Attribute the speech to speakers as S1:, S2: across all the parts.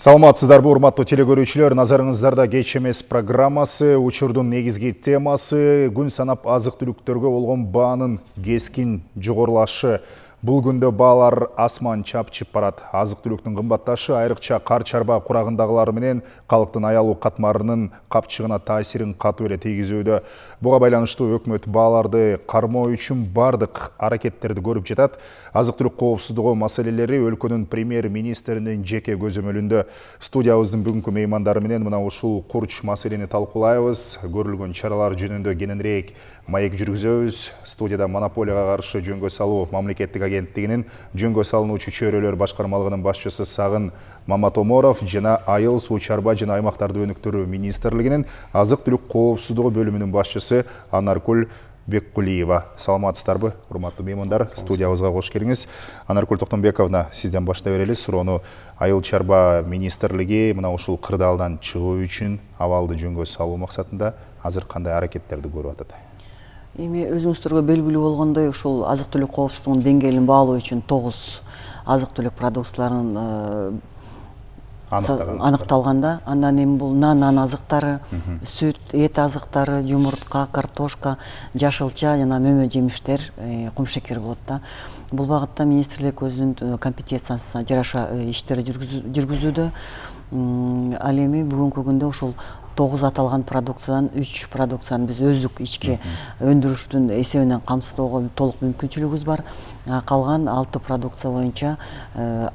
S1: Саламатсыздарбы, урматтуу телекөрүүчүлөр, назарыңыздарда кеч эмес программасы, учурдун негизги темасы күн санап азык-түлүктөргө болгон баанын кескин жогорулашы. Бул күндө баалар асман чапчып барат. Азык-түлүктүн кымбатташы айрыкча кар чарба курагындагылар менен калктын аялуу катмарынын капчыгына таасирин катуу эле тийгизүүдө. Буга байланыштуу өкмөт бааларды кармоо үчүн бардык аракеттерди көрүп жатат. Азык-түлүк коопсуздугу маселелери өлкөнүн премьер-министринин жеке көзөмөлүндө. Студиябыздын бүгүнкү меймандары менен мына ушул курч маселени талкуулайбыз. Көрүлгөн чаралар жөнүндө кененирээк маек жүргүзөбүз. Студияда монополияга каршы жөнгө салуу мамлекеттик агенттигинин жөнгө салынуучу чөйрөлөр башкармалыгынын башчысы Сагын Маматоморов жана Айыл суу чарба жана аймактарды өнүктүрүү министрлигинин азык-түлүк коопсуздугу бөлүмүнүн башчысы Анаркүл Беккулиева. Саламатсыздарбы, урматтуу меймандар, студиябызга кош келиңиз. Анаркүл Токтомбековна, сизден баштай берели. Суроону Айыл чарба министрлиги мына ушул кырдаалдан чыгуу үчүн абалды жөнгө салуу максатында азыр кандай аракеттерди көрүп атат?
S2: Эми өзүңүздөргө белгилүү болгондой, ушул азык-түлүк коопсуздугунун деңгээлин баалоо үчүн 9 азык-түлүк продукцияларынын аныкталганда, андан эми бул нан азыктары, сүт, эт азыктары, жумуртка, картошка, жашылча жана мөмө жемиштер, кумшекер болот да. Бул багытта министрлик өзүнүн компетенциясына жараша иштер жүргүзүүдө. Ал эми бүгүнкү күндө ушул 9 аталган продукциядан 3 продукцияны биз өздүк ички өндүрүштүн эсебинен камсыздоого толук мүмкүнчүлүгүбүз бар. Калган 6 продукция боюнча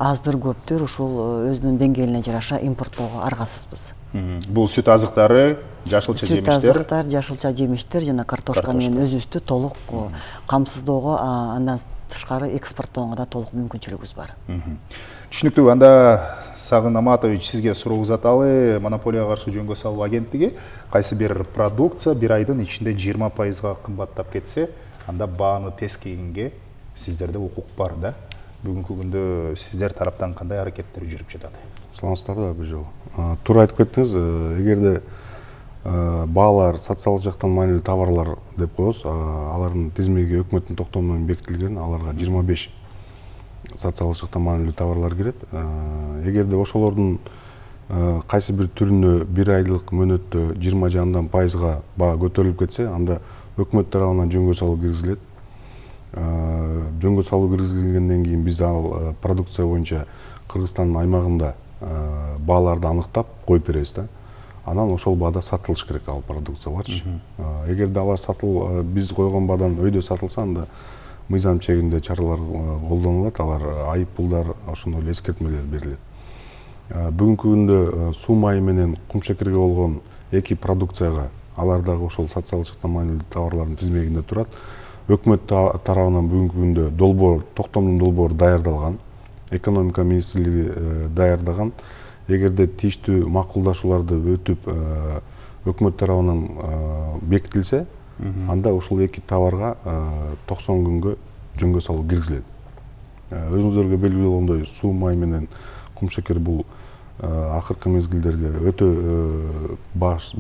S2: аздыр көптүр ушул өзүнүн деңгээлине жараша импорттоого аргасызбыз.
S1: Бул сүт азыктары, жашылча жемиштер.
S2: Сүт азыктар, жашылча жемиштер жана картошка менен өзүбүздү толук камсыздоого, андан тышкары экспорттоого да толук мүмкүнчүлүгүбүз бар.
S1: Түшүнүктүү. Анда Сагын Аматович, сизге суроо узаталы. Монополияга каршы жөнгө салуу агенттиги кайсы бир продукция бир айдын ичинде 20%га кымбаттап кетсе, анда бааны тескегенге сиздерде укук бар да. Бүгүнкү күндө сиздер тараптан кандай аракеттер жүрүп жатат?
S3: Саламатсыздарбы, бул жолу. Туура айтып кеттиңиз. Эгерде баалар социалдык жактан маанилүү товарлар деп коебуз, алардын тизмеги өкмөттүн токтому менен бекитилген, аларга 25 социалдык жактан маанилүү товарлар кирет. Эгерде ошолордун кайсы бир түрүнө бир айлык мөөнөттө 20 же андан пайызга баа көтөрүлүп кетсе, анда өкмөт тарабынан жөнгө салуу киргизилет. Жөнгө салуу киргизилгенден кийин биз ал продукция боюнча Кыргызстандын аймагында бааларды аныктап коюп беребиз да. Анан ошол баада сатылыш керек ал продукцияларчы. Эгерде алар биз койгон баадан өйдө сатылса, анда мыйзам чегинде чаралар колдонулат, алар айып пулдар, ошондой эле эскертмелер берилет. Бүгүнкү күндө суу майы менен кумшекерге болгон 2 продукцияга, алар дагы ошол социалдык жактан маанилүү товарлардын тизмегинде турат. Өкмөт тарабынан бүгүнкү күндө долбоор, токтомдун долбоору даярдалган, экономика министрлиги даярдаган. Эгерде тийиштүү макулдашууларды өтүп, өкмөт тарабынан бекитилсе, анда ушул 2 товарга 90 күнгө жөнгө салуу киргизилет. Өзүңүздөргө белгилүү болгондой, суу май менен кумшекер бул акыркы мезгилдерге өтө баасы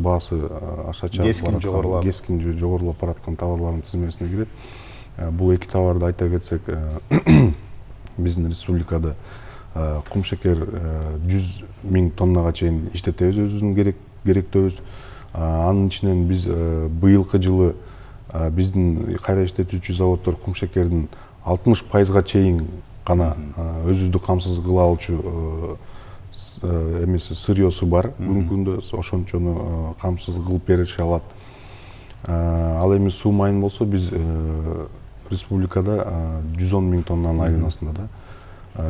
S3: ашача бараткан, кескин жогорулап бараткан товарлардын тизмесине кирет. Бул 2 товарды айта кетсек, биздин республикада кумшекер 100 000 тоннага чейин иштетебиз, өзүбүздүн керектөөбүз. Анын ичинен биз быйылкы жылы биздин кайра иштетүүчү заводдор кумшекердин 60%га чейин гана өзүбүздү камсыз кыла алчу эмеси сырьёсу бар. Бүгүнкү күндө ошончону камсыз кылып берише алат. Ал эми суу майын болсо биз республикада 110 000 тоннанын айланасында да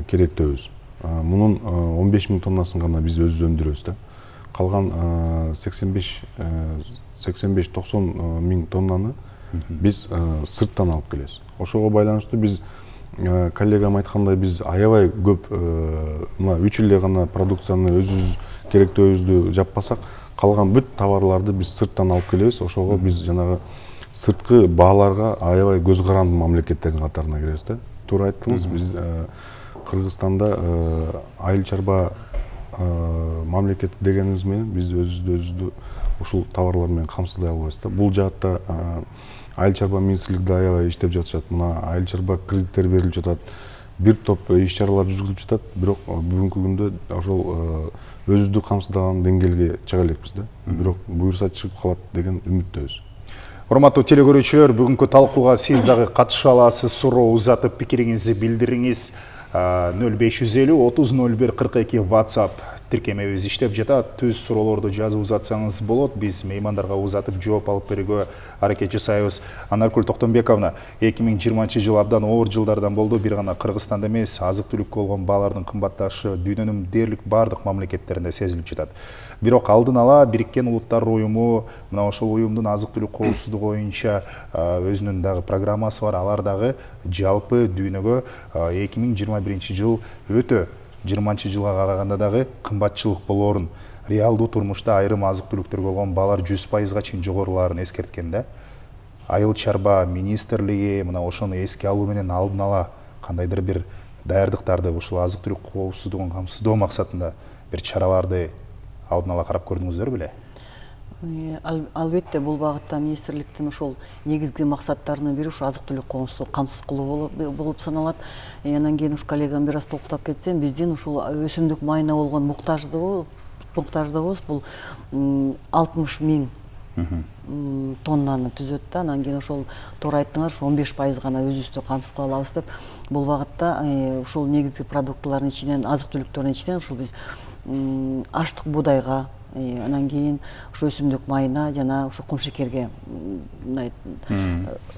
S3: керектөөбүз. Мунун 15 000 тоннасын гана биз өзүбүз өндүрөбүз да. Калган 85-90 000 тоннаны биз сырттан алып келебиз. Ошого байланыштуу биз коллегам айткандай, биз аябай көп, мына 3 эле гана продукцияны өзүбүз керектөөбүздү жаппасак, калган бүт товарларды биз сырттан алып келебиз. Ошого биз жанагы сырткы бааларга аябай көз каранды мамлекеттердин катарына киребиз да. Туура айттыңыз, биз Кыргызстанда айыл чарба мамлекети дегенибиз менен биз өзүбүздү ушул товарлар менен камсыздай албайбыз да. Бул жаатта айыл чарба министрлиги да аябай иштеп жатышат. Мына айыл чарба кредиттер берилип жатат. бир топ иш чаралар жүргүзүлүп жатат, бирок бүгүнкү күндө ошол өзүбүздү камсыздаган деңгээлге чыга элекпиз да. Бирок буюрса чыгып калат деген үмүттөбүз.
S1: Урматтуу телекөрүүчүлөр, бүгүнкү талкууга сиз дагы катыша аласыз. Суроо узатып пикириңизди билдириңиз. 0550 30 01 42 WhatsApp тиркемебиз иштеп жатат. Түз суроолорду жазып узатсаңыз болот. Биз меймандарга узатып жооп алып берүүгө аракет жасайбыз. Анаркүл Токтомбековна, 2020 жыл абдан оор жылдардан болду. Бир гана Кыргызстанда эмес, азык-түлүккө болгон баалардын кымбатташы дүйнөнүн дээрлик бардык мамлекеттеринде сезилип жатат. Бирок алдын ала Бириккен Улуттар уюму, мына ошол уюмдун азык-түлүк коопсуздугу боюнча өзүнүн дагы программасы бар. Алар дагы жалпы дүйнөгө 2021 жыл өтө 20 жылга караганда дагы кымбатчылык болоорун, реалдуу турмушта айрым азык-түлүктөргө болгон баалар 100%га чейин жогорулаарын эскерткен да. Айыл чарба министрлиги мына ошону эске алуу менен алдын ала кандайдыр бир даярдыктарды, ушул азык-түлүк коопсуздугун камсыздоо максатында бир чараларды алдын ала карап көрдүңүздөр беле?
S2: Албетте, бул багытта министрликтин ошол негизги максаттарынын бири ушу азык-түлүк коопсуздугун камсыз кылуу болуп саналат. Анан кийин ушу коллегам бир аз толуктап кетсем, биздин ушул өсүмдүк майына болгон муктаждыгыбыз бул 60 миң тоннаны түзөт да. Анан кийин ошол туура айттыңар, 15% гана өзүбүздү камсыз кыла алабыз деп. Бул багытта ушул негизги продуктылардын ичинен, азык-түлүктөрдүн ичинен ушул биз аштык буудайга, анан кийин ушу өсүмдүк майына жана ушу кумшекерге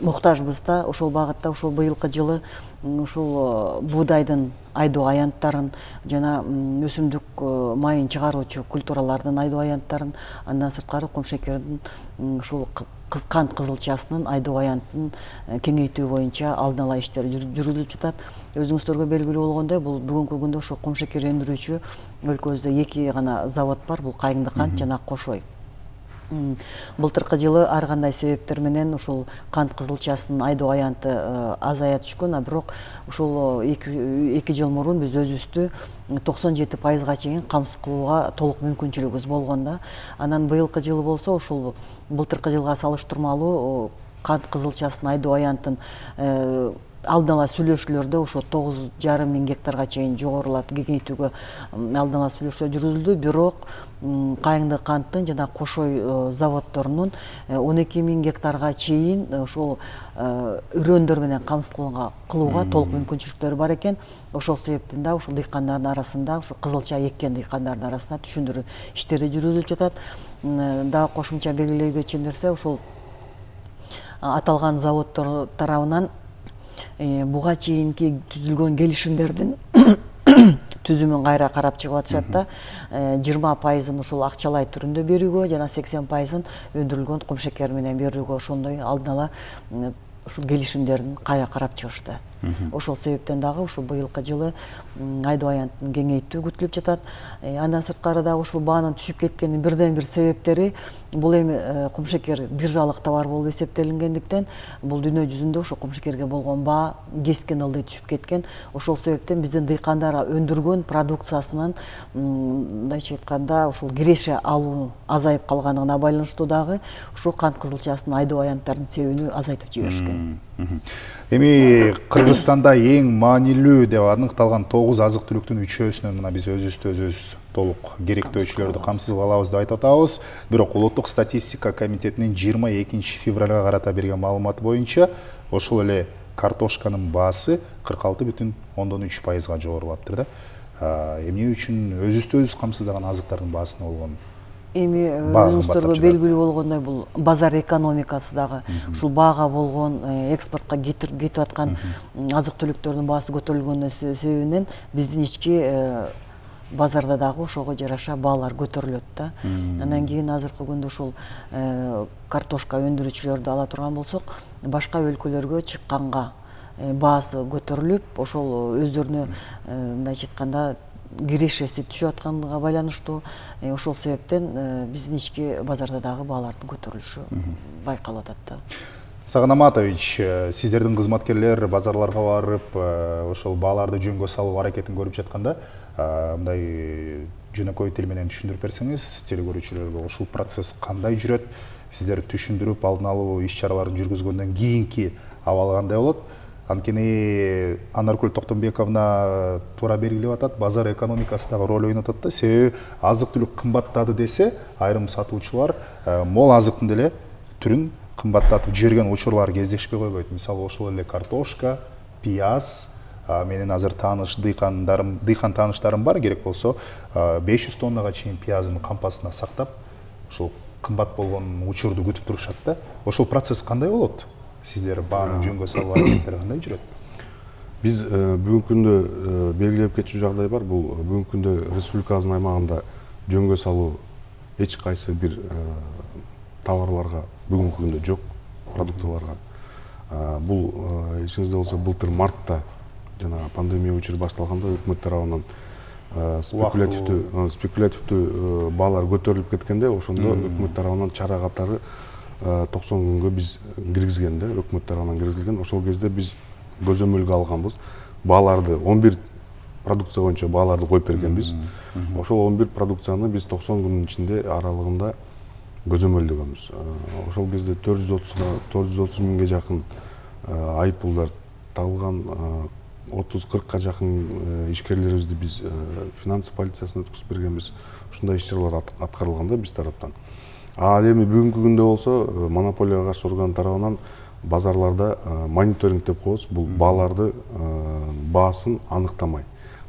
S2: муктажбыз да. Ошол багытта ушул быйылкы жылы ушул буудайдын айдоо аянттарын жана өсүмдүк майын чыгаруучу культуралардын айдоо аянттарын, андан сырткары кумшекердин ушул кант кызылчасынын айдоо аянтын кеңейтүү боюнча алдын ала иштер жүргүзүлүп жатат. Өзүңүздөргө белгилүү болгондой, бул бүгүнкү күндө ошо кумшекер өндүрүүчү өлкөбүздө 2 гана завод бар. Бул Кайыңды кант жана Кошой. Былтыркы жылы ар кандай себептер менен ушул кант кызылчасынын айдоо аянты азая түшкөн, бирок ушул 2 жыл мурун биз өзүбүздү 97%га чейин камсыз кылууга толук мүмкүнчүлүгүбүз болгон да. Анан быйылкы жылы болсо ушул былтыркы жылга салыштырмалуу кант кызылчасынын айдоо аянтын алдын ала сүйлөшүүлөрдө ошо 9,5 миң гектарга чейин жогорулат кеңейтүүгө алдын ала сүйлөшүүлөр жүргүзүлдү. Бирок Кайыңды канттын жана Кошой заводдорунун 12 миң гектарга чейин ошол үрөндөр менен камсыз кылууга толук мүмкүнчүлүктөрү бар экен. Ошол себептен да ушул дыйкандардын арасында, ушул кызылча эккен дыйкандардын арасында түшүндүрүү иштери жүргүзүлүп жатат. Дагы кошумча белгилөөгө чейиндирсе, ушул аталган заводдор тарабынан буга чейинки түзүлгөн келишимдердин түзүмүн кайра карап чыгып атышат да. 20%-ын ушул акчалай түрүндө берүүгө жана 80%-ын өндүрүлгөн кумшекер менен берүүгө ошондой алдын ала ушул келишимдердин кайра карап чыгышты. Ошол себептен дагы ушул быйылкы жылы айдоо аянтын кеңейтүү күтүлүп жатат. Андан сырткары дагы ушул баанын түшүп кеткенин бирден бир себептери бул эми кумшекер биржалык товар болуп эсептелингендиктен бул дүйнө жүзүндө ошо кумшекерге болгон баа кескин ылдый түшүп кеткен. Ошол себептен биздин дыйкандар өндүргөн продукциясынын мындайча айтканда ушул киреше алуу азайып калганына байланыштуу дагы ушул кант кызылчасынын айдоо аянттарынын себүүнү азайтып жиберишкен.
S1: Эми Кыргызстанда эң маанилүү деп аныкталган 9 азык-түлүктүн 3-өсүнөн мына биз өзүбүз толук керектөөчүлөрдү камсыз кыла алабыз деп айтып атабыз. Бирок Улуттук статистика комитетинин 22 февралга карата берген маалыматы боюнча ошол эле картошканын баасы 46,3%га жогорулаптыр да. Эмне үчүн өзүбүз камсыздаган азыктардын баасына болгон
S2: эми өзүңүздөргө белгилүү болгондой, бул базар экономикасы дагы ушул баага болгон экспортко кетип аткан азык-түлүктөрдүн баасы көтөрүлгөнүнүн себебинен биздин ички базарда дагы ошого жараша баалар көтөрүлөт да. Анан кийин азыркы күндө ушул картошка өндүрүүчүлөрдү ала турган болсок, башка өлкөлөргө чыкканга баасы көтөрүлүп, ошол өздөрүнө мындайча айтканда кирешеси түшүп атканга байланыштуу. Ошол себептен биздин ички базарда дагы баалардын көтөрүлүшү байкалып атат да.
S1: Сагын Аматович, сиздердин кызматкерлер базарларга барып, ошол бааларды жөнгө салуу аракетин көрүп жатканда, мындай жөнөкөй тил менен түшүндүрүп берсеңиз, телекөрүүчүлөргө ушул процесс кандай жүрөт? Сиздер түшүндүрүп алдын алуу иш-чараларын жүргүзгөндөн кийинки абал кандай болот? Анткени Анаркүл Токтомбековна туура белгилеп атат, базар экономикасындагы роль ойнотот да. Себеби азык-түлүк кымбаттады десе, айрым сатуучулар мол азыктын деле түрүн кымбаттатып жиберген учурлар кездешпей койбойт. Мисалы ошол эле картошка, пияз, менин азыр тааныш дыйкан тааныштарым бар, керек болсо 500 тоннага чейин пиязын кампасына сактап, ошол кымбат болгон учурду күтүп турушат да. Ошол процесс кандай болот? Сиздер бааны жөнгө салуу аракеттери кандай жүрөт?
S3: Биз бүгүнкү күндө белгилеп кетчү жагдай бар. Бул бүгүнкү күндө республикабыздын аймагында жөнгө салуу эч кайсы бир товарларга бүгүнкү күндө жок, продуктыларга. Бул эсиңизде болсо былтыр мартта жана пандемия учуру башталганда өкмөт тарабынан спекулятивдүү баалар көтөрүлүп кеткенде, ошондо өкмөт тарабынан чара катары 90 күнгө биз киргизген да, өкмөт тарабынан киргизилген. Ошол кезде биз көзөмөлгө алганбыз. Бааларды 11 продукция боюнча бааларды коюп бергенбиз. Ошол 11 продукцияны биз 90 күнүн ичинде аралыгында көзөмөлдөгөнбүз. Ошол кезде 430 миңге жакын айыппулдар тагылган, 30-40ка жакын ишкерлерибизди биз финансы полициясына өткүзүп бергенбиз. Ушундай иш-чаралар аткарылганда биз тараптан. Ал эми бүгүнкү күндө болсо монополияга каршы орган тарабынан базарларда мониторинг деп коебуз. Бул бааларды баасын аныктамай,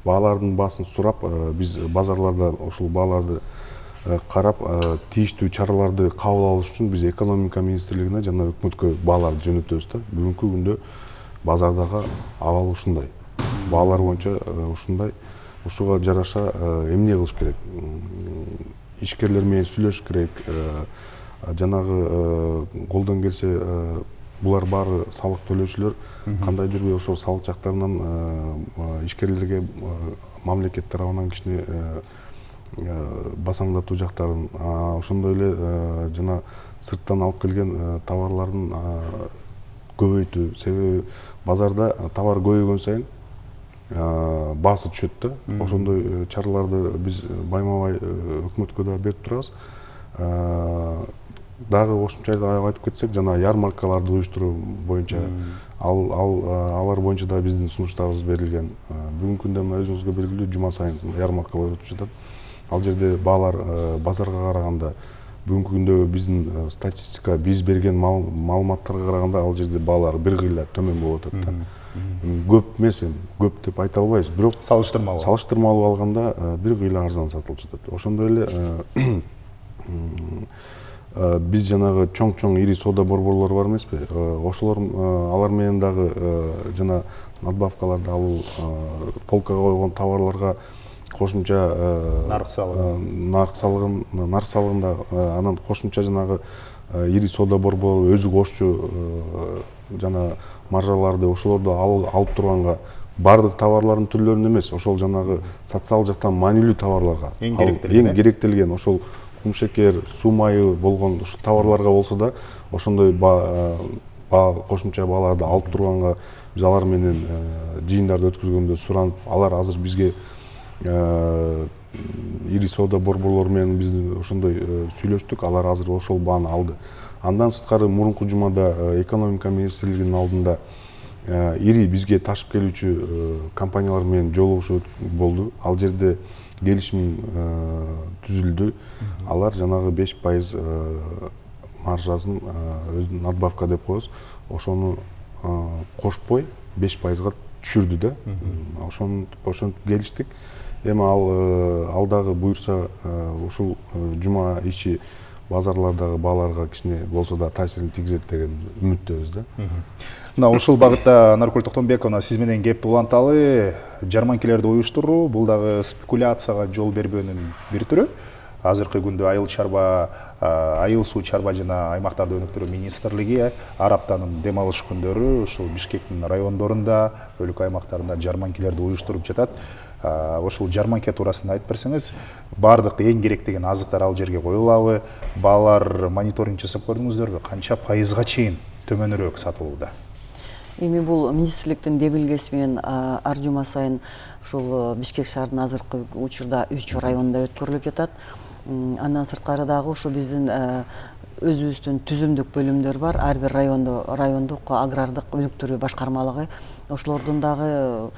S3: баалардын баасын сурап, биз базарларда ошол бааларды карап, тийиштүү чараларды кабыл алыш үчүн биз экономика министрлигине жана өкмөткө бааларды жөнөтөбүз да. Бүгүнкү күндө базардагы абал ушундай. Баалар боюнча ушундай. Ушуга жараша эмне кылыш керек? Ишкерлер менен сүйлөшүш керек. Жанагы колдон келсе булар баары салык төлөөчүлөр кандайдыр бир ошол салык жактарынан ишкерлерге мамлекет тарабынан кичине басаңдатуу жактарын, ошондой эле жана сырттан алып келген товарлардын көбөйтүү. Себеби базарда товар көбөйгөн сайын баасы түшөт да. Ошондой чараларды биз байма-бай өкмөткө да берип турабыз. Дагы кошумча айтып кетсек, жана ярмаркаларды уюштуруу боюнча алар боюнча да биздин сунуштарыбыз берилген. Бүгүнкү күндө өзүңүзгө белгилүү, жума сайын ярмаркалар өтүп жатат. Ал жерде баалар базарга караганда бүгүнкү күндө биздин статистика, биз берген маалыматтарга караганда ал жерде баалар бир кыйла төмөн болуп атат да. Көп эмес, көп деп айта албайбыз, бирок салыштырмалуу алганда бир кыйла арзан сатылып жатат. Ошондой эле биз жанагы чоң ири соода борборлор бар эмеспи? Ошолор алар менен дагы жана надбавкаларды алуу, полкага койгон товарларга кошумча нарк салыгында анан кошумча жанагы ири соода борбору өзү кошчу жана маржаларды ошолорду алып турганга бардык товарлардын түрлөрүн эмес, ошол жанагы социалдык жактан маанилүү товарларга, эң керектелген ошол кумшекер, суу майы болгон ушул товарларга болсо да ошондой кошумча бааларды алып турганга биз алар менен жыйындарды өткүзгөндө суранып, алар азыр бизге ири соода борборлору менен биз ошондой сүйлөштүк, алар азыр ошол бааны алды. Андан сырткары мурунку жумада экономика министрлигинин алдында ири бизге ташып келүүчү компаниялар менен жолугушуу болду. Ал жерде келишим түзүлдү. Алар жанагы 5% маржасын өзүнүн надбавка деп коебуз, ошону кошпой 5%га түшүрдү да. Ошентип келиштик. Эми алдагы буюрса ушул жума ичи базарлардагы бааларга кичине болсо да таасирин тийгизет деген үмүттөбүз да.
S1: Мына ушул багытта Наркүл Токтомбековна, сиз менен кепти уланталы. Жарманкелерди уюштуруу бул дагы спекуляцияга жол бербөөнүн бир түрү. Азыркы күндө айыл суу чарба жана аймактарды өнүктүрүү министрлиги ар аптанын дем алыш күндөрү ушул Бишкектин райондорунда, өлкө аймактарында жарманкелерди уюштуруп жатат. Ошол жарманке туурасында айтып берсеңиз, бардык эң керек деген азыктар ал жерге коюлабы? Баалар мониторинг жасап көрдүңүздөрбү? Канча пайызга чейин төмөнүрөөк сатылууда?
S2: Эми бул министрликтин дебилгеси менен ар жума сайын ушул Бишкек шаарынын азыркы учурда 3 районунда өткөрүлүп жатат. Андан сырткары дагы ушу биздин өзүбүздүн түзүмдүк бөлүмдөр бар, ар бир райондук агрардык өнүктүрүү башкармалыгы. Ошолордун дагы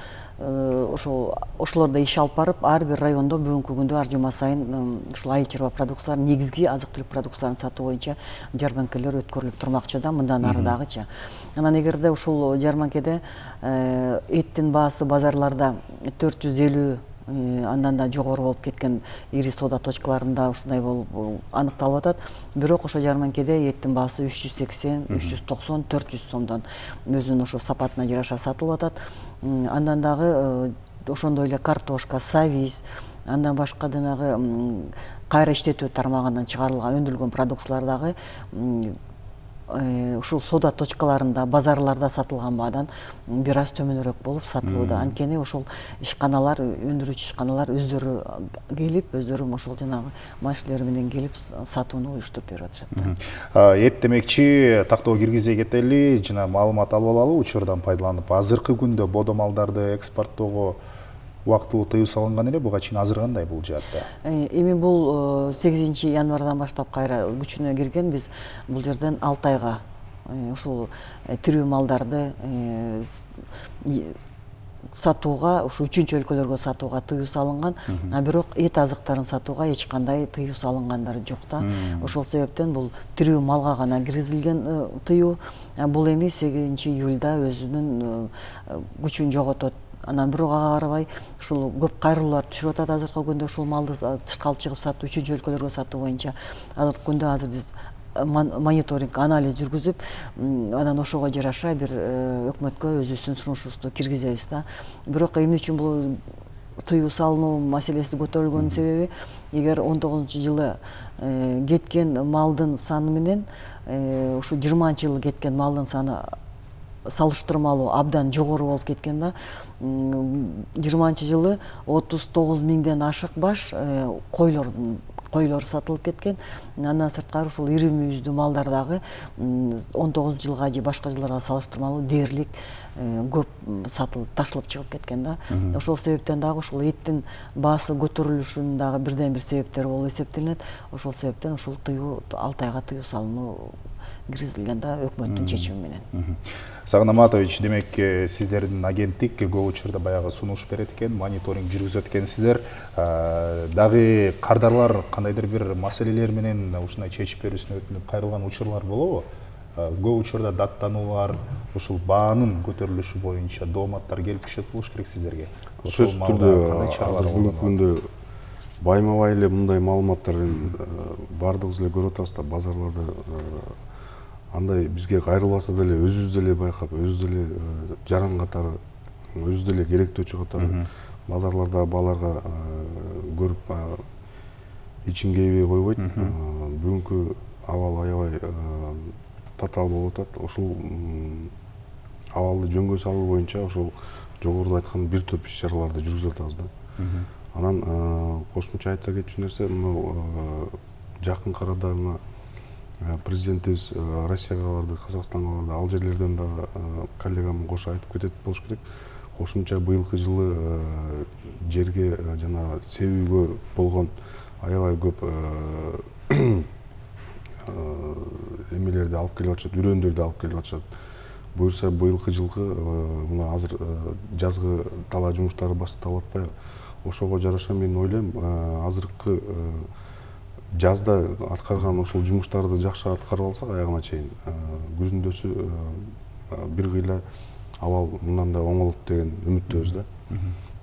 S2: ошолордо иш алып барып, ар бир райондо бүгүнкү күндө ар жума сайын ушул айыл чарба продукцияларын, негизги азык түлүк продукцияларын сатуу боюнча жарманкелер өткөрүлүп турмакчы да, мындан ары дагычы. Анан эгерде ушул жарманкеде эттин баасы базарларда 450 андан да жогору болуп кеткен ири соода точкаларында ушундай болуп аныкталып атат. Бирок ошо жарманкеде эттин баасы 380, 390, 400 сомдон өзүнүн ошо сапатына жараша сатылып атат. Андан дагы ошондой эле картошка, савиз, андан башка жанагы кайра иштетүү тармагынан чыгарылган өндүрүлгөн продукциялар дагы ушул соода точкаларында, базарларда сатылган баадан бир аз төмөнүрөөк болуп сатылууда. Анткени ошол ишканалар, өндүрүүчү ишканалар өздөрү келип, өздөрү ошол жанагы машиналар менен келип сатууну уюштуруп берип атышат.
S1: Эт демекчи тактоо киргизе кетели, жана маалымат алып алалы учурдан пайдаланып. Азыркы күндө бодо малдарды экспорттоого убактылуу тыюу салынган эле, буга чейин азыр кандай бул жаатта?
S2: Эми бул 8 январдан баштап кайра күчүнө кирген. Биз бул жерден 6 айга ушул тирүү малдарды сатууга, ушу үчүнчү өлкөлөргө сатууга тыюу салынган. Бирок эт азыктарын сатууга эч кандай тыюу салынгандары жок да. Ошол себептен бул тирүү малга гана киргизилген тыюу. Бул эми 8 июлда өзүнүн күчүн жоготот. Анан бирок ага карабай ушул көп кайрылуулар түшүп атат азыркы күндө ушул малды тышка алып чыгып сатуу, үчүнчү өлкөлөргө сатуу боюнча. Азыркы күндө азыр биз мониторинг, анализ жүргүзүп, анан ошого жараша бир өкмөткө өзүбүздүн сунушубузду киргизебиз да. Бирок эмне үчүн бул тыюу салынуу маселеси көтөрүлгөнүн себеби, эгер 19-жылы кеткен малдын саны менен ушу 20-жылы кеткен малдын саны салыштырмалуу абдан жогору болуп кеткен да. 20-жылы 39 миңден ашык баш койлор сатылып кеткен. Андан сырткары ушул ири мүйүздүү малдар дагы 19-жылга же башка жылдарга салыштырмалуу дээрлик көп сатылып, ташылып чыгып кеткен да. Ошол себептен дагы ушул эттин баасы көтөрүлүшүнүн дагы бирден бир себептери болуп эсептелинет. Ошол себептен ушул тыюу 6 айга тыюу салынуу киргизилген да, өкмөттүн чечими менен.
S1: Сагын Аматович, демек сиздердин агенттик көп учурда баягы сунуш берет экен, мониторинг жүргүзөт экенсиздер. Дагы кардарлар кандайдыр бир маселелер менен ушундай чечип берүүсүнө өтүнүп кайрылган учурлар болобу? Көп учурда даттануулар, ушул баанын көтөрүлүшү боюнча дооматтар келип түшөт болуш керек сиздерге.
S3: Сөзсүз түрдө азыр бүгүнкү күндө байма-бай эле мындай маалыматтарын баардыгыбыз эле көрүп атабыз да, базарларда андай бизге кайрылбаса деле өзүбүз деле байкап, өзүбүз деле жаран катары, өзүбүз деле керектөөчү катары базарларда бааларга көрүп ичин кейбей койбойт. Бүгүнкү абал аябай татаал болуп атат. Ушул абалды жөнгө салуу боюнча ушул жогоруда айткан бир топ иш чараларды жүргүзүп атабыз да. Анан кошумча айта кетчү нерсе, жакын арада президентибиз Россияга барды, Казакстанга барды, ал жерлерден да коллегам кошо айтып кетет болуш керек. Кошумча быйылкы жылы жерге жана себүүгө болгон аябай көп эмелерди алып келип атышат, үрөндөрдү алып келип атышат. Буюрса быйылкы жылкы мына азыр жазгы талаа жумуштары башталып атпайбы? Ошого жараша мен ойлойм, азыркы жазда аткарган ушул жумуштарды жакшы аткарып алсак аягына чейин, күзүндөсү бир кыйла абал мындан да оңолот деген үмүттөбүз да.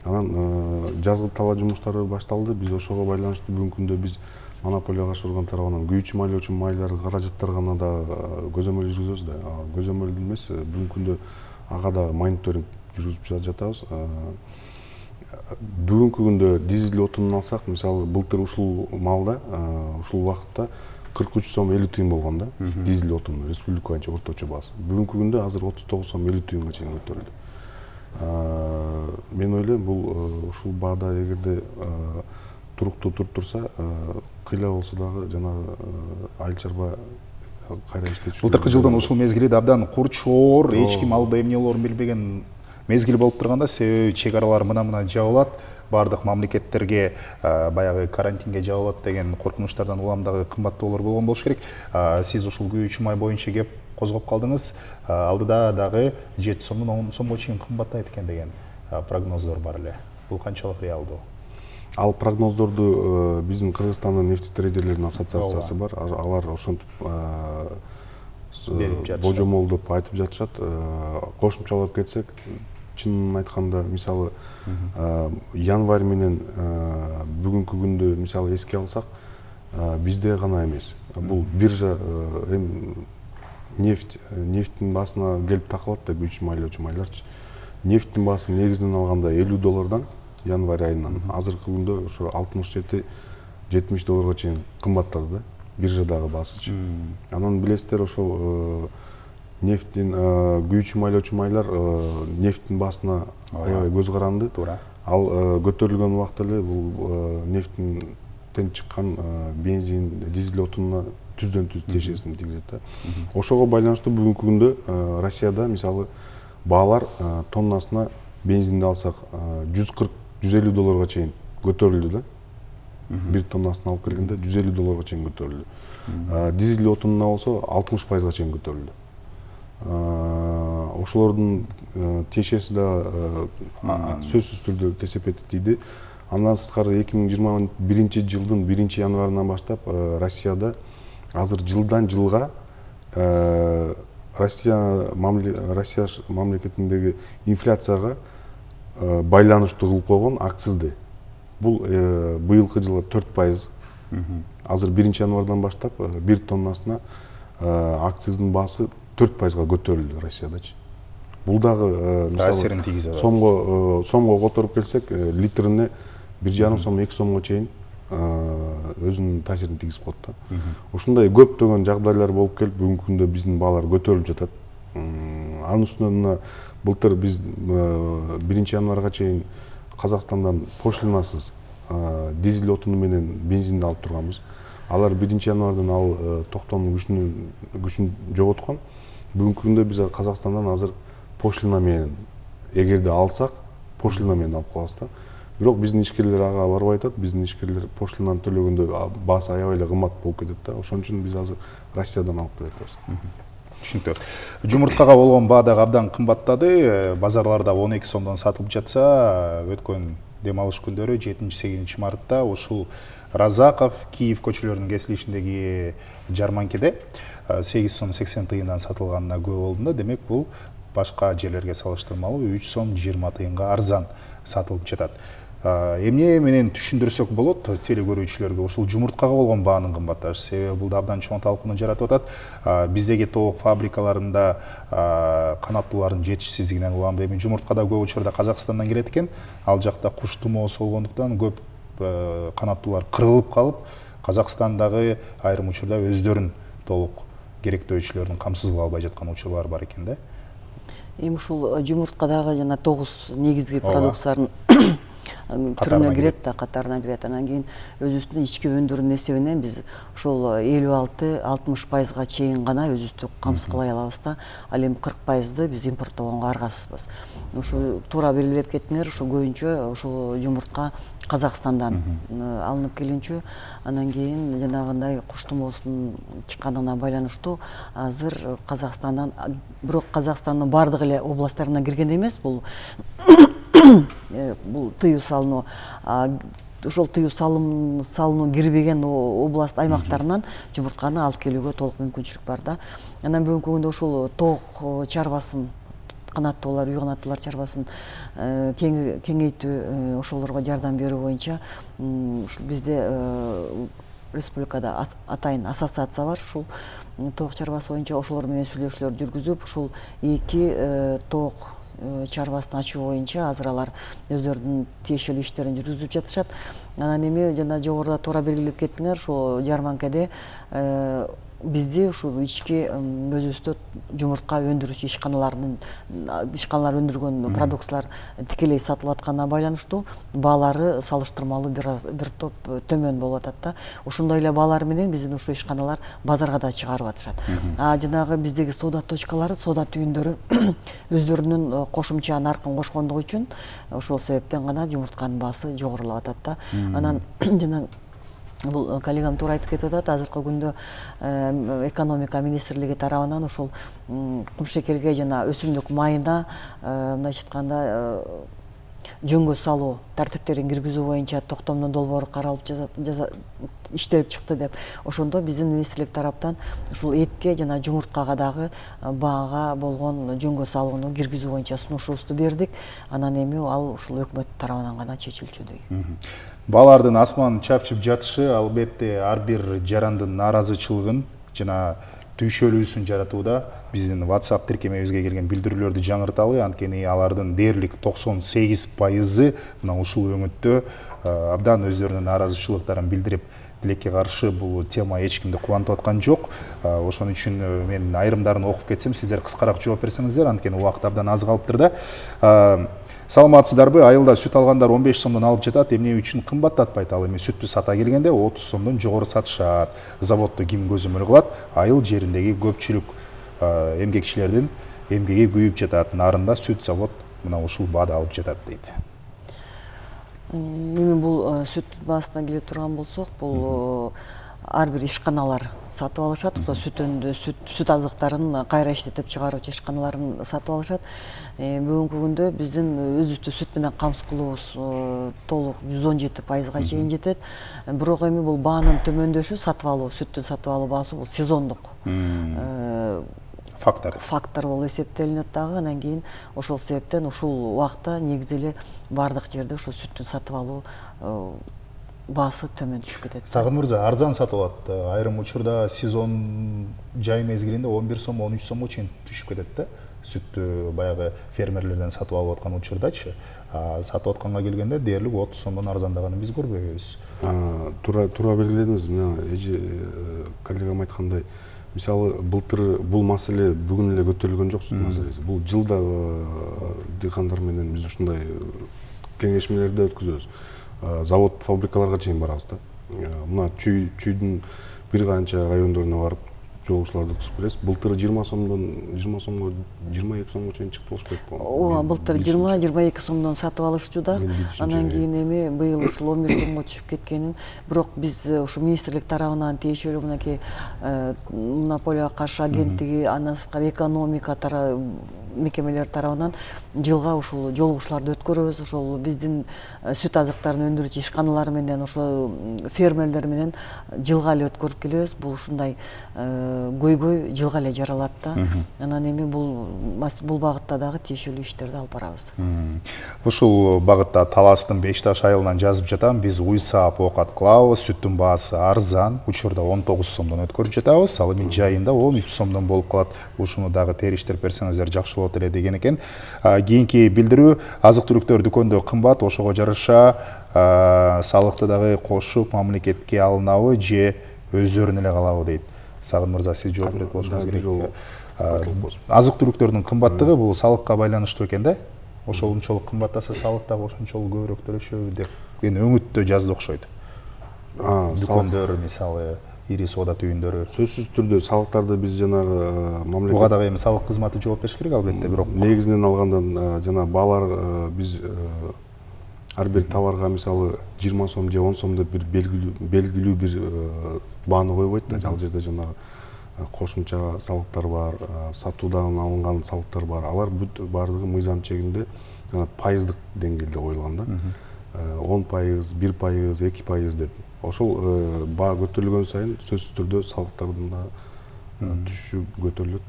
S3: Анан жазгы талаа жумуштары башталды. Биз ошого байланыштуу бүгүнкү күндө биз монополияга каршы орган тарабынан күйүүчү майлоочу майлар каражаттарына да көзөмөл жүргүзөбүз да. Көзөмөл эмес, бүгүнкү күндө ага да мониторинг жүргүзүп жатабыз. Бүгүнкү күндө дизель отунун алсак, мисалы былтыр ушул малда, ушул убакытта 43 сом 50 тыйын болгон да, дизель отунун республика боюнча орточо баасы. Бүгүнкү күндө азыр 39 сом 50 тыйынга чейин көтөрүлдү. Мен ойлойм, бул ушул баада эгерде туруктуу туруп турса, кыйла болсо дагы жана айыл чарба кайра иштечү.
S1: Былтыркы жылдын ушул мезгилиде абдан курчоор, эч ким алда эмне болоорун билбеген мезгил болуп турганда, себеби чек аралар мына жабылат, бардык мамлекеттерге баягы карантинге жабылат деген коркунучтардан улам дагы кымбаттоолор болгон болуш керек. Сиз ушул күйүүчү май боюнча кеп козгоп калдыңыз. Алдыда дагы 7 сомдон 10 сомго чейин кымбаттайт экен деген прогноздор бар эле. Бул канчалык реалдуу?
S3: Ал прогноздорду биздин Кыргызстандын нефтетрейдерлердин ассоциациясы бар. Алар ошентип божомолдоп айтып жатышат. Кошумчалап кетсек, чынын айтканда, мисалы январь менен бүгүнкү күндү мисалы эске алсак, бизде гана эмес. Бул биржа нефттин басына келип такылат да, күйүүчү майлоочу майларчы. Нефттин баасы негизинен алганда $50 январь айынан азыркы күндө ошо 67-70 долларга чейин кымбаттады да, биржадагы баасычы. Анан билесиздер, ошол нефттин күйүүчү майлоочу майлар нефттин баасына аябай көз каранды. Ал көтөрүлгөн убакта эле бул нефттен чыккан бензин, дизель отунуна түздөн-түз тиешесин тийгизет да. Ошого байланыштуу бүгүнкү күндө Россияда мисалы баалар тоннасына бензинди алсак $140-150 чейин көтөрүлдү да. Бир тоннасын алып келгенде $150 чейин көтөрүлдү. Дизель отунуна болсо 60% чейин көтөрүлдү. Ошолордун тиешеси да сөзсүз түрдө кесепетти тийди. Андан сырткары 2021 жылдын 1-январынан баштап Россияда азыр жылдан жылга Россия мамлекетиндеги инфляцияга байланыштуу кылып койгон акцизди. Бул быйылкы жылы 4%. Азыр 1-январдан баштап 1 тоннасына акциздин баасы 4%га көтөрүлдү Россиядачы. Бул дагы
S1: таасирин тийгизе алат.
S3: Сомго которуп келсек, литрине 1,5 сом, 2 сомго чейин өзүнүн таасирин тийгизип коет да. Ушундай көптөгөн жагдайлар болуп келип, бүгүнкү күндө биздин баалар көтөрүлүп жатат. Анын үстүнө мына былтыр биз 1-январга чейин Казакстандан пошлинасыз дизель отуну менен бензинди алып турганбыз. Алар 1-январдан ал токтоонун күчүн жоготкон. Бүгүнкү күндө биз Казакстандан азыр пошлина менен, эгерде алсак, пошлина менен алып калабыз да. Бирок биздин ишкерлер ага барбай атат. Биздин ишкерлер пошлинаны төлөгөндө баасы аябай эле кымбат болуп кетет да. Ошон үчүн биз азыр Россиядан алып келатабыз.
S1: Түшүнүктүү. Жумурткага болгон баа дагы абдан кымбаттады. Базарларда 12 сомдон сатылып жатса, өткөн дем алыш күндөрү 7-8 мартта ушул Разаков, Киев көчөлөрүнүн кесилишиндеги жарманкеде 8 сом 80 тыйындан сатылганына күбө болдум да. Демек бул башка жерлерге салыштырмалуу 3 сом 20 тыйынга арзан сатылып жатат. Эмне менен түшүндүрсөк болот теле көрүүчүлөргө ушул жумурткага болгон баанын кымбатташы? Себеби бул да абдан чоң талкууну жаратып атат. Биздеги тоок фабрикаларында канаттуулардын жетишсиздигинен улам эми жумуртка да көп учурда Казакстандан келет экен. Ал жакта куш тумоосу болгондуктан көп канаттуулар кырылып калып, Казакстандагы айрым учурда өздөрүн толук керектөөчүлөрүн камсыз кыла албай жаткан учурлар бар экен да.
S2: Эми ушул жумурткадагы жана 9 негизги продукциялардын түрүнө кирет да, катарына кирет. Анан кийин өзүбүздүн ички өндүрүүнүн эсебинен биз ошол 56-60%га чейин гана өзүбүздү камсыз кылай алабыз да. Ал эми 40%ды биз импорттогонго аргасызбыз. Ошо туура белгилеп кеттиңер, ошо көбүнчө ошол жумуртка Казакстандан алынып келинчү. Анан кийин жанагындай куш тумоосунун чыкканына байланыштуу азыр Казакстандан, бирок Казакстандын бардык эле областтарына кирген эмес бул бул тыюу салынуу. Ошол тыюу салынуу кирбеген област аймактарынан жумуртканы алып келүүгө толук мүмкүнчүлүк бар да. Анан бүгүнкү күндө ушул тоок чарбасын, канаттуулар, үй канаттуулар чарбасын кеңейтүү, ошолорго жардам берүү боюнча бизде республикада атайын ассоциация бар. Ушул тоок чарбасы боюнча ошолор менен сүйлөшүүлөр жүргүзүп, ушул 2 тоок чарбасын ачуу боюнча азыр алар өздөрүнүн тиешелүү иштерин жүргүзүп жатышат. Анан эми жана жогоруда туура белгилеп кеттиңер, ошол жарманкеде бизде ушул ички өзүбүздө жумуртка өндүрүүчү ишканалар өндүргөн продукциялар тикелей сатылып атканына байланыштуу баалары салыштырмалуу бир топ төмөн болуп атат да. Ошондой эле баалар менен биздин ушул ишканалар базарга да чыгарып атышат. Жанагы биздеги соода точкалары, соода түйүндөрү өздөрүнүн кошумча наркын кошкондугу үчүн ошол себептен гана жумуртканын баасы жогорулап атат да. Анан жана бул коллегам туура айтып кетип атат, азыркы күндө экономика министрлиги тарабынан ушул кумшекерге жана өсүмдүк майына мындайча айтканда жөнгө салуу тартиптерин киргизүү боюнча токтомдун долбоору каралып иштелип чыкты деп. Ошондо биздин министрлик тараптан ушул этке жана жумурткага дагы баага болгон жөнгө салууну киргизүү боюнча сунушубузду бердик. Анан эми ал ушул өкмөт тарабынан гана чечилчү дейм.
S1: Баалардын асман чапчып жатышы албетте ар бир жарандын нааразычылыгын жана түйшөлүүсүн жаратууда. Биздин WhatsApp тиркемебизге келген билдирүүлөрдү жаңырталы, анткени алардын дээрлик 98% мына ушул өңүттө абдан өздөрүнүн нааразычылыктарын билдирип, тилекке каршы бул тема эч кимди кубантып аткан жок. Ошон үчүн мен айрымдарын окуп кетсем, сиздер кыскараак жооп берсеңиздер, анткени убакыт абдан аз калыптыр да. Саламатсыздарбы? Айылда сүт алгандар 15 сомдон алып жатат. Эмне үчүн кымбаттатпайт? Ал эми сүттү сата келгенде 30 сомдон жогору сатышат. Заводду ким көзөмөл кылат? Айыл жериндеги көпчүлүк эмгекчилердин эмгеги күйүп жатат. Нарында сүт завод мына ушул баада алып жатат дейт.
S2: Эми бул сүт баасына келе турган болсок, бул ар бир ишканалар сатып алышат. Ошо сүт азыктарын кайра иштетип чыгаруучу ишканаларын сатып алышат. Бүгүнкү күндө биздин өзүбүздү сүт менен камсыз кылуубуз толук 117%га чейин жетет. Бирок эми бул баанын төмөндөшү сатып алуу, сүттүн сатып алуу баасы бул сезондук фактор болуп эсептелинет дагы. Анан кийин ошол себептен ушул убакта негизи эле бардык жерде ошол сүттүн сатып алуу баасы төмөн түшүп кетет.
S1: Сагын мырза, арзан сатып алат. Айрым учурда сезон жай мезгилинде 11 сом, 13 сомго чейин түшүп кетет да. Сүттү баягы фермерлерден сатып алып аткан учурдачы. Сатып атканга келгенде дээрлик 30 сомдон арзандаганын биз көрбөйбүз.
S3: Туура белгиледиңиз. Мына эже коллегам айткандай, мисалы былтыр бул маселе бүгүн эле көтөрүлгөн жок, сүт маселеси. Бул жылда дыйкандар менен биз ушундай кеңешмелерди өткүзөбүз. Завод, фабрикаларга чейин барабыз да. Мына чүйдүн бир канча райондоруна барып жолугушууларды түзүп беребиз. Былтыр 20 сомдон 22 сомго чейин чыкты болуш керек.
S2: Ооба, былтыр 20-22 сомдон сатып алышчу да. Анан кийин эми быйыл ушул 11 сомго түшүп кеткенин, бирок биз ушу министрлик тарабынан тиешелүү мынакей монополияга каршы агенттиги, андан сырткары экономика мекемелер тарабынан жылга ушул жолугушууларды өткөрөбүз. Ошол биздин сүт азыктарын өндүрүүчү ишканалар менен, ошол фермерлер менен жылга эле өткөрүп келебиз. Бул ушундай көйгөй жылга эле жаралат да. Анан эми бул багытта дагы тиешелүү иштерди алып барабыз.
S1: Ушул багытта Таластын Бешташ айылынан жазып жатам. Биз уйсаап оокат кылабыз. Сүттүн баасы арзан. Учурда 19 сомдон өткөрүп жатабыз. Ал эми жайында 13 сомдон болуп калат. Ушуну дагы териштирип берсеңиздер жакшы болот эле деген экен. Кийинки билдирүү, азык-түлүктөр дүкөндө кымбат, ошого жараша салыкты дагы кошуп мамлекетке алынабы же өздөрүнө эле калабы дейт. Сагын мырза, сиз жооп берет болушуңуз керек. Азык-түлүктөрдүн кымбаттыгы бул салыкка байланыштуу экен да. Ошончолук кымбаттаса салык дагы ошончолук көбүрөөк төлөшөбү деп. Эми өңүттө жазды окшойт. Дүкөндөр мисалы ири соода түйүндөрү.
S3: Сөзсүз түрдө салыктарды биз жанагы мамлекет
S1: буга дагы эми салык кызматы жооп бериш керек албетте, бирок
S3: негизинен алгандан жана баалар биз ар бир товарга мисалы 20 сом же 10 сом деп бир белгилүү бир бааны койбойт да. Ал жерде жанагы кошумча салыктар бар, сатуудан алынган салыктар бар. Алар бүт бардыгы мыйзам чегинде жана пайыздык деңгээлде коюлган да. 10%, 1%, 2% деп. Ошол баа көтөрүлгөн сайын сөзсүз түрдө салыктардын да түшүшү көтөрүлөт.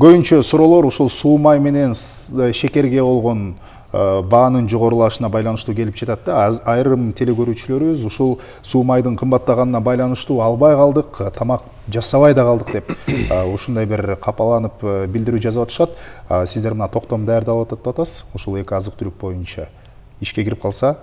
S1: Көбүнчө суроолор ушул суу май менен шекерге болгон баанын жогорулашына байланыштуу келип жатат да. Айрым телекөрүүчүлөрүбүз ушул суу майдын кымбаттаганына байланыштуу албай калдык, тамак жасабай да калдык деп ушундай бир капаланып билдирүү жазып атышат. Сиздер мына токтом даярдалып атасыз. Ушул эки азык-түлүк боюнча ишке кирип калса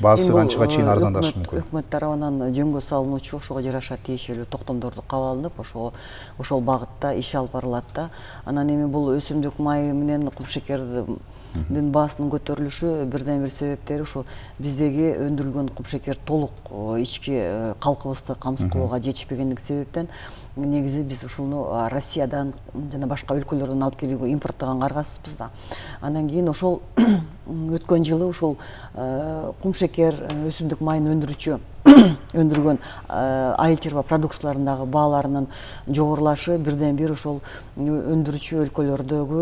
S1: баасы канчага чейин арзандашы мүмкүн?
S2: Өкмөт тарабынан жөнгө салынуучу ошого жараша тиешелүү токтомдорду кабыл алынып, ошол багытта иш алып барылат да. Анан эми бул өсүмдүк майы менен кумшекердин баасынын көтөрүлүшү бирден бир себептери ушул биздеги өндүрүлгөн кумшекер толук ички калкыбызды камсыз кылууга жетишпегендиги себептен негизи биз ушуну Россиядан жана башка өлкөлөрдөн алып келүүгө импорттогон каргасызбыз да. Андан кийин ошол өткөн жылы ушул кумшекер өсүмдүк майын өндүргөн айыл чарба продукцияларындагы бааларынын жогорулашы бирден бир ошол өндүрүүчү өлкөлөрдөгү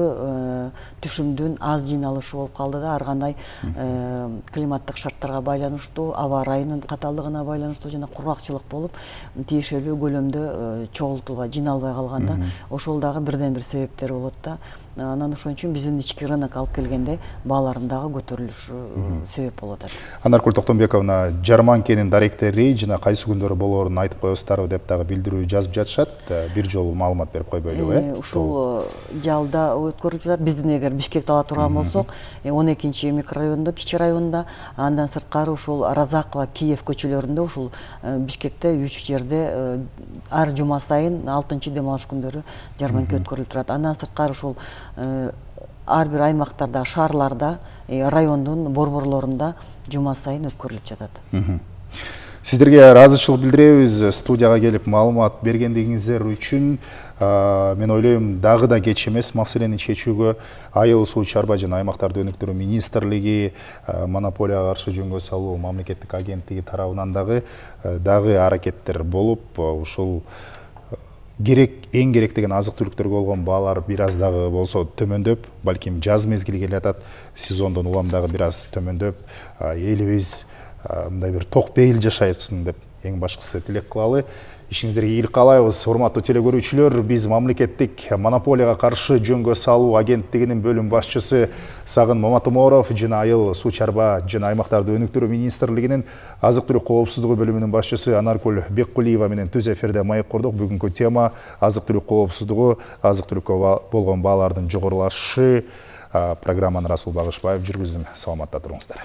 S2: түшүмдүн аз жыйналышы болуп калды да. Ар кандай климаттык шарттарга байланыштуу, аба ырайынын катаалдыгына байланыштуу жана кургакчылык болуп тиешелүү көлөмдө чогултулбай, жиналбай калганда ошол дагы бирден бир себептери болот да. Анан ошон үчүн биздин ички рынок алып келгенде бааларындагы көтөрүлүшү себеп болуп атат.
S1: Анаркүл Токтомбековна, жарманкенин даректери жана кайсы күндөрү болоорун айтып коесуздарбы деп дагы билдирүү жазып жатышат. Бир жолу маалымат берип койбойлубу,
S2: Ушул жалда өткөрүлүп жатат. Биздин эгер Бишкекти ала турган болсок, 12 микрорайондо, Кичи районунда, андан сырткары ушул Разакова, Киев көчөлөрүндө, ушул Бишкекте 3 жерде ар жума сайын 6 дем алыш күндөрү жарманке өткөрүлүп турат. Андан сырткары ушул ар бир аймактарда, шаарларда, райондун борборлорунда жума сайын өткөрүлүп жатат.
S1: Сиздерге ыраазычылык билдиребиз студияга келип маалымат бергендигиңиздер үчүн. Мен ойлойм, дагы да кеч эмес маселени чечүүгө Айыл суу чарба жана аймактарды өнүктүрүү министрлиги, монополияга каршы жөнгө салуу мамлекеттик агенттиги тарабынан дагы аракеттер болуп, ушул эң керек деген азык түлүктөргө болгон баалар бир аз дагы болсо төмөндөп, балким жаз мезгили келатат, сезондон улам дагы бир аз төмөндөп, элибиз мындай бир ток бейил жашайсың деп эң башкысы тилек кылалы. Ишиңиздерге ийгилик каалайбыз. Урматтуу телекөрүүчүлөр, биз мамлекеттик монополияга каршы жөнгө салуу агенттигинин бөлүм башчысы Сагын Маматоморов жана Айыл суу чарба жана аймактарды өнүктүрүү министрлигинин азык түлүк коопсуздугу бөлүмүнүн башчысы Анаркүл Беккулиева менен түз эфирде маек курдук. Бүгүнкү тема азык түлүк коопсуздугу, азык түлүккө болгон баалардын жогорулашы. Программаны Расул Багышбаев жүргүздүм. Саламатта туруңуздар.